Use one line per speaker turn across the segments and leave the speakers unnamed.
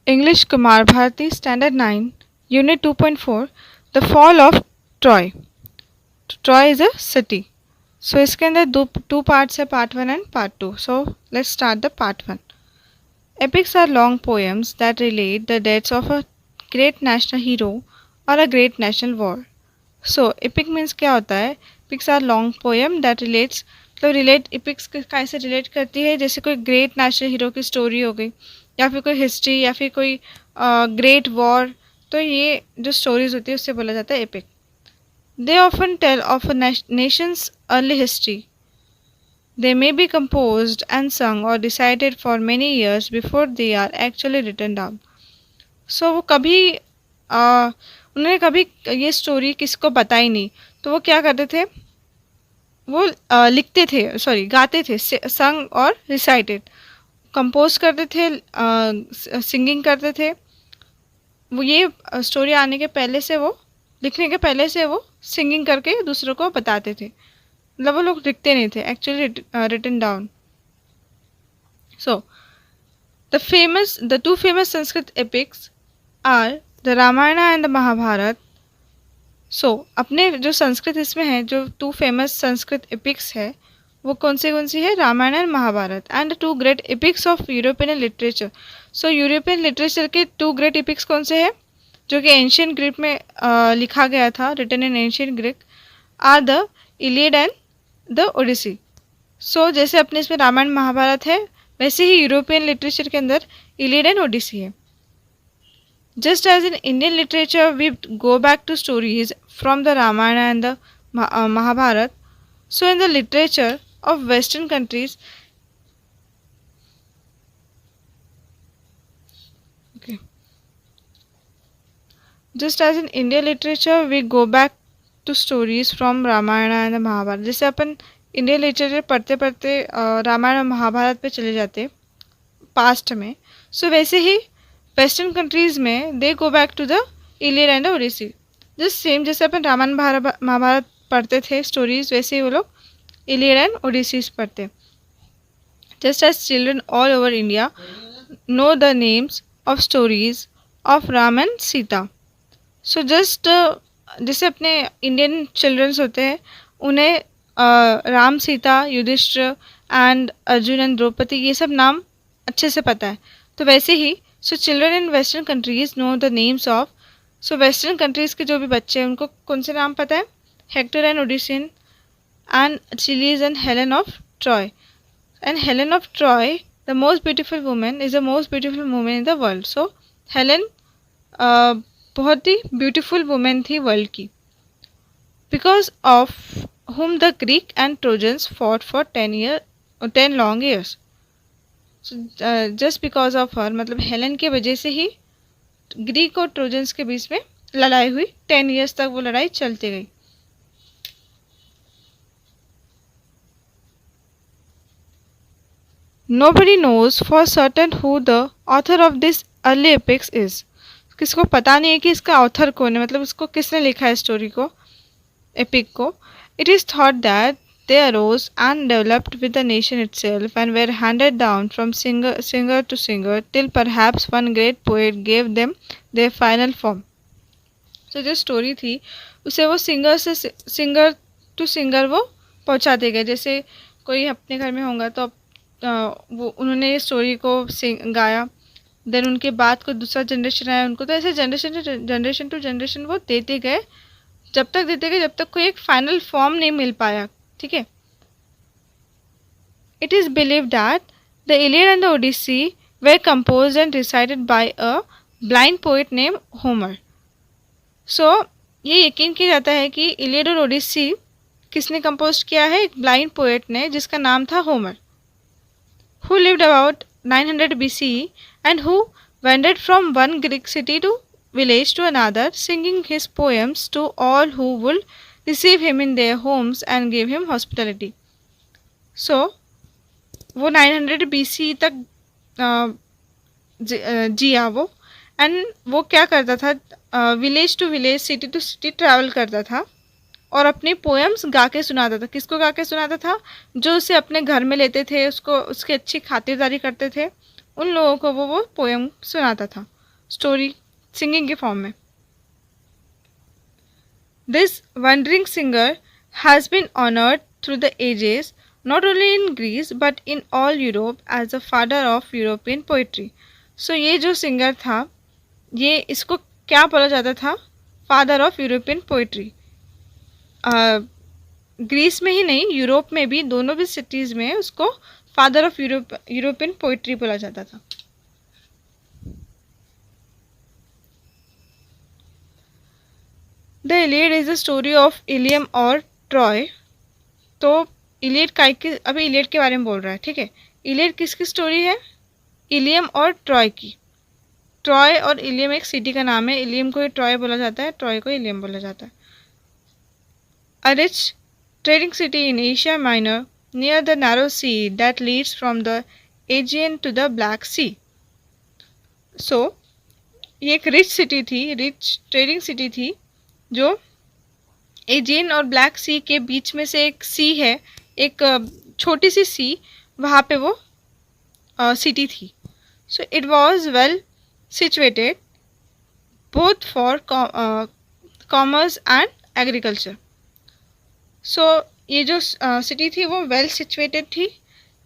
English Kumar Bharati Standard 9 Unit 2.4 The Fall of Troy. Troy is a city. So इसके अंदर two parts है, part 1 and part 2. So let's start the part 1. Epics are long poems that relate the deaths of a great national hero or a great national war. So epic means क्या होता है? Epics are long poem that relates, मतलब relate epics कैसे relate करती है, जैसे कोई great national hero की story हो गई या फिर कोई हिस्ट्री या फिर कोई ग्रेट वॉर, तो ये जो स्टोरीज होती है उससे बोला जाता है epic. They often tell of a nation's early history. They may be composed and sung or decided for many years before they are actually written down. So वो कभी उन्होंने कभी ये स्टोरी किसको बताई नहीं, तो वो क्या करते थे, वो लिखते थे, सॉरी गाते थे, संग और रिसाइटेड, कंपोज करते थे, सिंगिंग करते थे. वो ये स्टोरी आने के पहले से, वो लिखने के पहले से वो सिंगिंग करके दूसरों को बताते थे, मतलब वो लोग लिखते नहीं थे, actually written down. So the two famous Sanskrit epics are the Ramayana and the Mahabharata. So अपने जो संस्कृत इसमें है, जो टू फेमस संस्कृत एपिक्स है वो कौन सी है, Ramayana and Mahabharata. And two great epics of European literature. So European literature के टू ग्रेट एपिक्स कौन से हैं, जो कि एंशियंट ग्रीक में लिखा गया था, written in ancient Greek, are the Iliad and the Odyssey. So जैसे अपने इसमें रामायण महाभारत है, वैसे ही यूरोपियन लिटरेचर के अंदर इलियड एंड ओडिसी है. Just as in Indian literature we go back to stories from the Ramayana and the Mahabharata, so in the literature of Western countries, okay, just as in Indian literature we go back to stories from Ramayana and the Mahabharata. जैसे अपन Indian literature पढ़ते पढ़ते रामायण और महाभारत पे चले जाते past में, सो वैसे ही western countries में they go back to the Iliad and Odyssey. Just same जैसे अपन रामायण महाभारत पढ़ते थे स्टोरीज, वैसे ही वो लोग इलियड एंड ओडिसीज पढ़ते. Just as children all over India know the names of stories of Ram and Sita. So just जैसे अपने इंडियन चिल्ड्रंस होते हैं, उन्हें राम, सीता, युधिष्ठिर एंड अर्जुन एंड द्रौपदी ये सब नाम अच्छे से पता है. तो वैसे ही so children in western countries know the names of, so western countries के जो भी बच्चे हैं उनको कौन से नाम पता है, Hector and Odysseus and Achilles and Helen of Troy. And Helen of Troy the most beautiful women is the most beautiful women in the world. So Helen बहुत ही ब्यूटीफुल वुमेन थी वर्ल्ड की, because of whom the Greek and Trojans fought for 10 long years. Just because of her, मतलब Helen के वजह से ही Greek और trojans के बीच में लड़ाई हुई. 10 years तक वो लड़ाई चलती गई. Nobody knows for certain who the author of this early epics is. किसको पता नहीं है कि इसका ऑथर कौन है, मतलब इसको किसने लिखा है स्टोरी को, एपिक को. It is thought that they arose and developed with the nation itself and were handed down from singer to singer till perhaps one great poet gave them their final form. So जो story थी उसे वो singer to singer वो पहुंचाते गए. जैसे कोई अपने घर में होगा तो वो उन्होंने ये स्टोरी को गाया, देन उनके बाद कोई दूसरा जनरेशन आया उनको, तो ऐसे जनरेशन टू जनरेशन वो देते गए, जब तक कोई एक फाइनल फॉर्म नहीं मिल पाया. ठीक है. It is believe that the Iliad and the Odyssey were compose and recited by a blind poet name Homer. So ये यकीन किया जाता है कि इलियड और ओडिसी किसने कंपोज किया है, एक ब्लाइंड पोइट ने जिसका नाम था Homer, who lived about 900 BCE and who wandered from one Greek city to village to another, singing his poems to all who would receive him in their homes and gave him hospitality. So वो 900 BC तक जिया वो, and वो क्या करता था, village to village, city to city travel करता था और अपनी पोएम्स गा के सुनाता था. किसको गा के सुनाता था, जो उसे अपने घर में लेते थे, उसको उसकी अच्छी खातिरदारी करते थे, उन लोगों को वो पोएम सुनाता था. स्टोरी सिंगिंग के फॉर्म में। This wandering singer has been honoured through the ages not only in Greece but in all Europe as the father of European poetry. सो ये जो सिंगर था, ये इसको क्या बोला जाता था? Father of European poetry. Greece में ही नहीं, यूरोप में भी, दोनों भी सिटीज़ में उसको फादर ऑफ यूरोपियन पोइट्री बोला जाता था। The Iliad is the story of Ilium और ट्रॉय। तो इलियड का अभी इलियड के बारे में बोल रहा है, ठीक है। इलियड किसकी स्टोरी है? इलियम और ट्रॉय की। ट्रॉय और इलियम एक सिटी का नाम है। इलियम को ट्रॉय बोला जाता है, ट्रॉय को इलियम बोला जाता है। A rich trading city in Asia Minor near the narrow sea that leads from the Aegean to the Black Sea. So ये एक रिच सिटी थी, रिच ट्रेडिंग सिटी थी, जो एजियन और ब्लैक सी के बीच में से एक सी है, एक छोटी सी सी, वहाँ पे वो सिटी थी। So it was well situated both for commerce and agriculture. So ये जो सिटी थी वो वेल सिचुएटेड थी,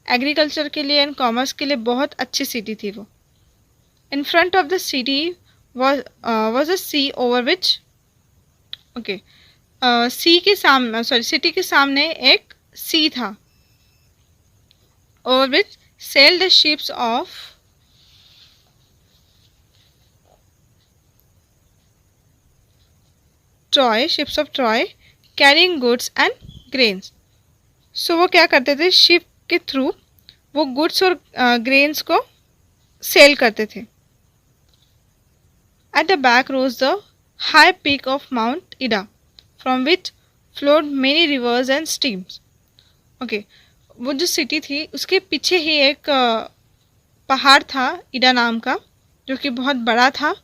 एग्रीकल्चर के लिए एंड कॉमर्स के लिए बहुत अच्छी सिटी थी वो। In front of the city was a sea over which, okay, sea के सामने, सॉरी, सिटी के सामने एक सी था, over which sail the ships of Troy, ships of Troy carrying goods and grains. So वो क्या करते थे? शिप के थ्रू वो गुड्स और ग्रेन्स को सेल करते थे। At the back rose the high peak of Mount Ida from which flowed many rivers and streams. Okay, वो जो सिटी थी उसके पीछे ही एक पहाड़ था इडा नाम का, जो कि बहुत बड़ा था,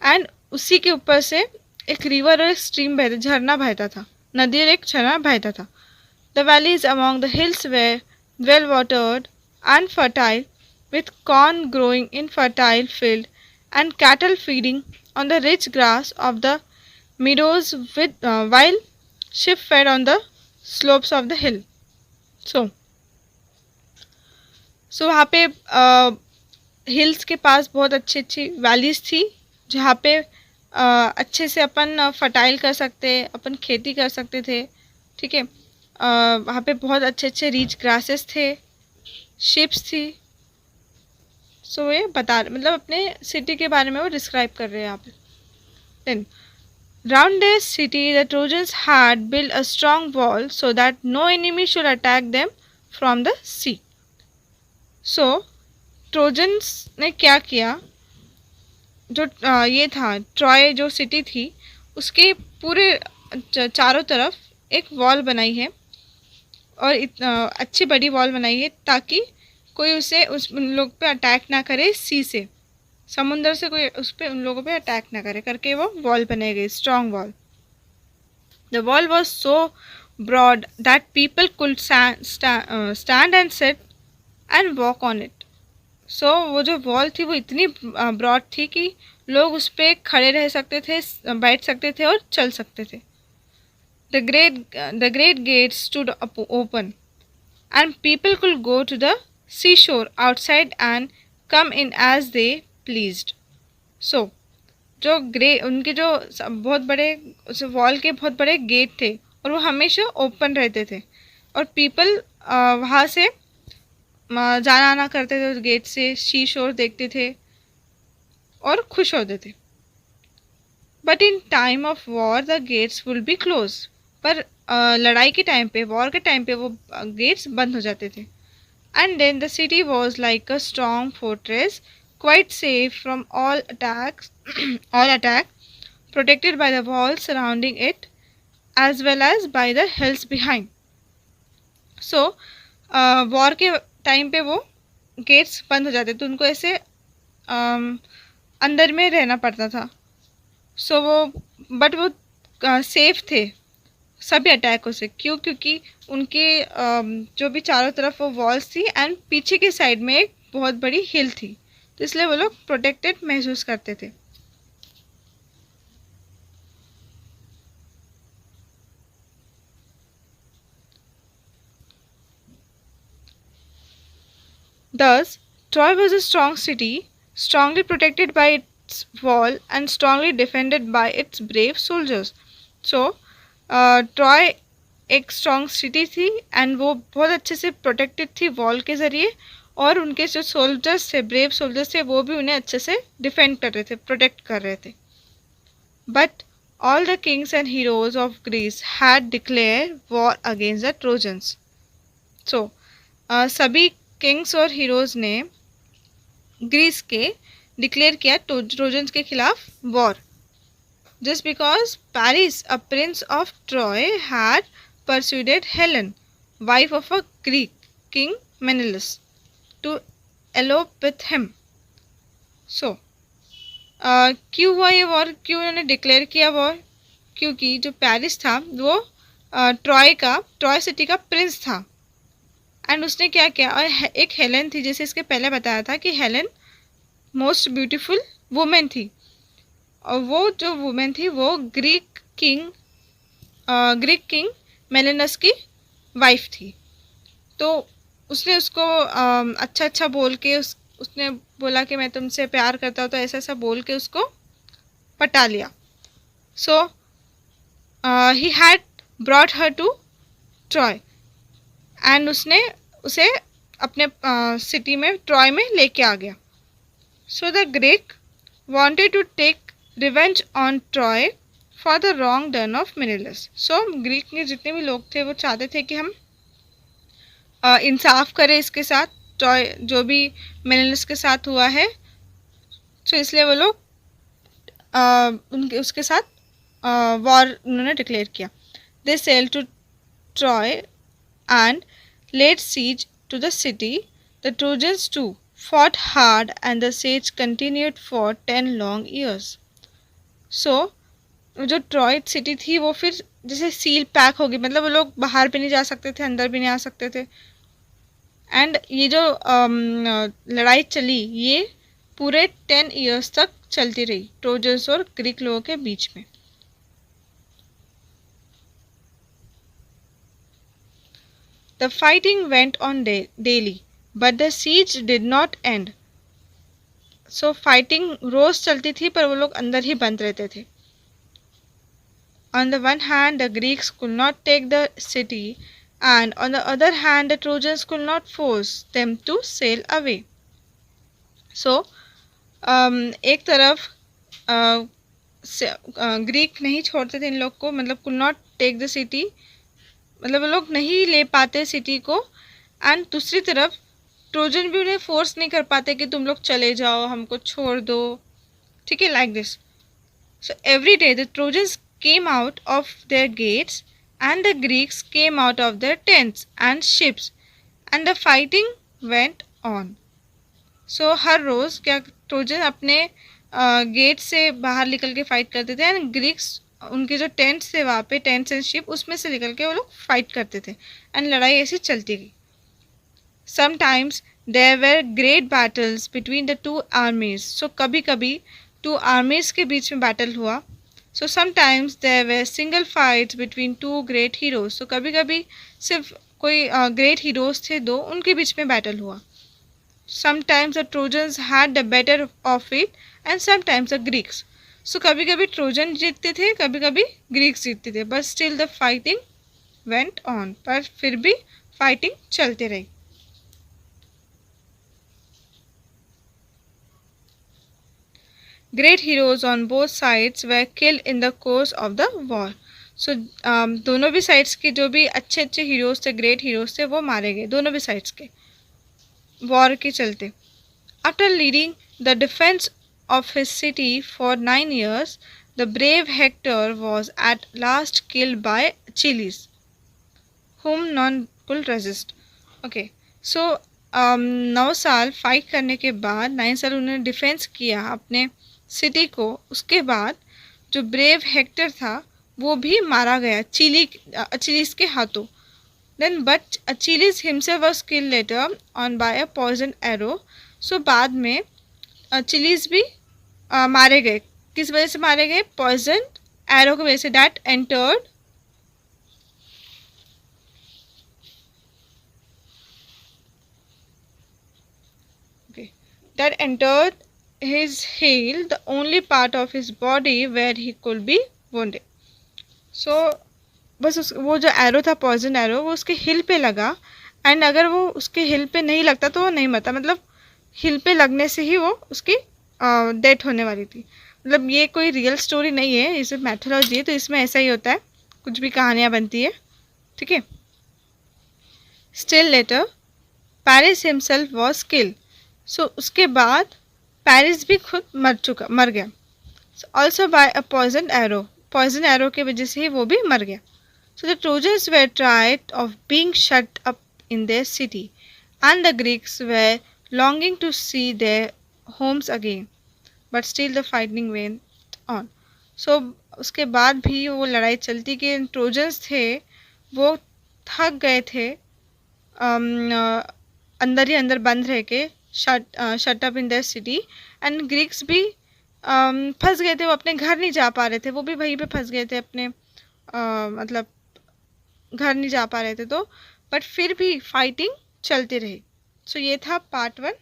एंड उसी के ऊपर से एक रिवर और एक स्ट्रीम बहता, झरना बहता था, नदी और एक झरना बहता था। The valleys among the hills were well watered and fertile with corn growing in fertile field and cattle feeding on the rich grass of the meadows while sheep fed on the slopes of the hill. So वहाँ पे hills के पास बहुत अच्छी अच्छी valleys थी, जहाँ पे अच्छे से अपन फर्टाइल कर सकते, अपन खेती कर सकते थे, ठीक है। वहाँ पे बहुत अच्छे अच्छे रिच ग्रासेस थे, शिप्स थी। सो ये बता, मतलब अपने सिटी के बारे में वो डिस्क्राइब कर रहे हैं यहाँ पे। Then round this city the Trojans had build a strong wall so that no enemy should attack them from the sea. So Trojans ने क्या किया, जो ये था ट्रॉय जो सिटी थी, उसके पूरे चारों तरफ एक वॉल बनाई है, और अच्छी बड़ी वॉल बनाई है ताकि कोई उसे उन लोग पे अटैक ना करे, सी से, समुंदर से कोई उस पे, उन लोगों पे अटैक ना करे करके वो वॉल बनाई गई, strong wall. The wall was so broad that people could stand and sit and walk on it. So वो जो वॉल थी वो इतनी ब्रॉड थी कि लोग उस पर खड़े रह सकते थे, बैठ सकते थे और चल सकते थे। The great gate stood open and people could go to the seashore outside and come in as they pleased. So जो उनके जो बहुत बड़े, उस वॉल के बहुत बड़े गेट थे और वो हमेशा ओपन रहते थे, और पीपल वहाँ से जाना आना करते थे उस गेट से, सी शोर देखते थे और खुश होते थे। But in time of war the gates will be close. पर लड़ाई के टाइम पे, वॉर के टाइम पे वो गेट्स बंद हो जाते थे। And then the city was like a strong fortress, quite safe from all attacks, protected by the walls surrounding it, as well as by the hills behind. So, war के time पे वो gets बंद हो जाते थे, उनको ऐसे अंदर में रहना पड़ता था। सो बट वो सेफ थे सभी अटैकों से। क्यों? क्योंकि उनके जो भी चारों तरफ वो वॉल्स थी एंड पीछे के साइड में एक बहुत बड़ी हिल थी, तो इसलिए वो लोग प्रोटेक्टेड महसूस करते थे। Thus, Troy was a strong city, strongly protected by its wall and strongly defended by its brave soldiers. So, Troy एक स्ट्रॉन्ग सिटी थी एंड वो बहुत अच्छे से प्रोटेक्टेड थी वॉल के ज़रिए, और उनके जो सोल्जर्स थे, ब्रेव सोल्जर्स थे, वो भी उन्हें अच्छे से डिफेंड कर रहे थे, प्रोटेक्ट कर रहे थे। But all the kings and heroes of Greece had declare war against the Trojans. So सभी किंग्स और हीरोज़ ने ग्रीस के डिक्लेयर किया ट्रोजन्स के खिलाफ war, just because Paris, a prince of Troy, had persuaded Helen, wife of a Greek king Menelaus, to elope with him. So, क्यों हुआ ये वॉर, क्यों उन्होंने डिक्लेयर किया वॉर? क्योंकि जो पेरिस था वो ट्रॉय सिटी का प्रिंस था, एंड उसने क्या किया, और एक हेलेन थी, जैसे इसके पहले बताया था कि हेलेन मोस्ट ब्यूटीफुल वुमेन थी, और वो जो वुमेन थी वो ग्रीक किंग मेलेनस की वाइफ थी। तो उसने उसको अच्छा अच्छा बोल के उसने बोला कि मैं तुमसे प्यार करता हूँ, तो ऐसा ऐसा बोल के उसको पटा लिया। So he had brought her to Troy, and उसने उसे अपने सिटी में ट्रॉय में लेके आ गया। So the Greek wanted to take revenge on Troy for the wrong done of Menelaus. So Greek के जितने भी लोग थे वो चाहते थे कि हम इंसाफ करें इसके साथ, ट्रॉय जो भी मेनेलस के साथ हुआ है। सो इसलिए वो लोग उनके उसके साथ वॉर उन्होंने डिक्लेयर किया। They sail to Troy and laid siege to the city. The Trojans too fought hard and the siege continued for 10 long years. So जो ट्रॉय सिटी थी वो फिर जैसे सील पैक होगी, मतलब वो लोग बाहर भी नहीं जा सकते थे, अंदर भी नहीं आ सकते थे, एंड ये जो लड़ाई चली ये पूरे 10 इयर्स तक चलती रही ट्रोजन्स और ग्रीक लोगों के बीच में। The fighting went on daily, but the siege did not end. So fighting रोज चलती थी पर वो लोग अंदर ही बंद रहते थे। On the one hand, the Greeks could not take the city, and on the other hand, the Trojans could not force them to sail away. So एक तरफ ग्रीक नहीं छोड़ते थे इन लोग को, मतलब could not take the city, मतलब वो लोग नहीं ले पाते सिटी को, एंड दूसरी तरफ ट्रोजन भी उन्हें फोर्स नहीं कर पाते कि तुम लोग चले जाओ, हमको छोड़ दो, ठीक है, like this. So every day the Trojans came out of their gates and the Greeks came out of their tents and ships and the fighting went on. So हर रोज़ क्या ट्रोजन अपने गेट से बाहर निकल के फाइट करते थे, एंड ग्रीक्स उनके जो टेंट्स थे वहाँ पे, टेंट्स एंड शिप, उसमें से निकल के वो लोग फाइट करते थे, एंड लड़ाई ऐसी चलती गई। Sometimes there were great battles between the two armies. So कभी कभी टू आर्मीज के बीच में बैटल हुआ। So sometimes there were single fights between two great heroes. So कभी कभी सिर्फ कोई ग्रेट हीरोज थे दो, उनके बीच में बैटल हुआ। Sometimes the Trojans had the better of it and sometimes the Greeks. So कभी कभी ट्रोजन जीतते थे, कभी कभी ग्रीक्स जीतते थे, but still the fighting went on, पर फिर भी फाइटिंग चलती रही। Great heroes on both sides were killed in the course of the war. So दोनों भी साइड्स के जो भी अच्छे अच्छे हीरोज थे, ग्रेट हीरोज थे, वो मारे गए दोनों भी साइड्स के वॉर के चलते। After leading the defence of his city for 9 years, the brave Hector was at last killed by Achilles, whom none could resist. Okay, so 9 साल फाइट करने के बाद, 9 साल उन्होंने डिफेंस किया अपने सिटी को, उसके बाद जो ब्रेव हेक्टर था वो भी मारा गया अचिलीस के हाथों। Then but Achilles himself was killed later on by a poisoned arrow. So बाद में चिलीज भी मारे गए। किस वजह से मारे गए? पॉइजन एरो की वजह से। That entered that entered his heel, the only part of his body where he could be wounded. So बस वो जो एरो था, पॉइजन एरो, वो उसके हिल पे लगा। एंड अगर वो उसके हिल पे नहीं लगता तो वो नहीं मरता, मतलब हिल पे लगने से ही वो उसकी डेथ होने वाली थी। मतलब ये कोई रियल स्टोरी नहीं है, इसे मैथोलॉजी है, तो इसमें ऐसा ही होता है, कुछ भी कहानियाँ बनती है, ठीक है। Still later Paris himself was killed. So उसके बाद पैरिस भी खुद मर गया। Also by a poison arrow की वजह से ही वो भी मर गया। So the Trojans were tired of being shut up in their city and the Greeks were longing to see their homes again, but still the fighting went on. So उसके बाद भी वो लड़ाई चलती कि ट्रोजन्स थे वो थक गए थे, अंदर ही अंदर बंद रह के, shut up in their city. And Greeks भी फंस गए थे, वो अपने घर नहीं जा पा रहे थे, वो भी वहीं पे फंस गए थे अपने, मतलब घर नहीं जा पा रहे थे, तो बट फिर भी फाइटिंग चलती रही। सो ये था पार्ट 1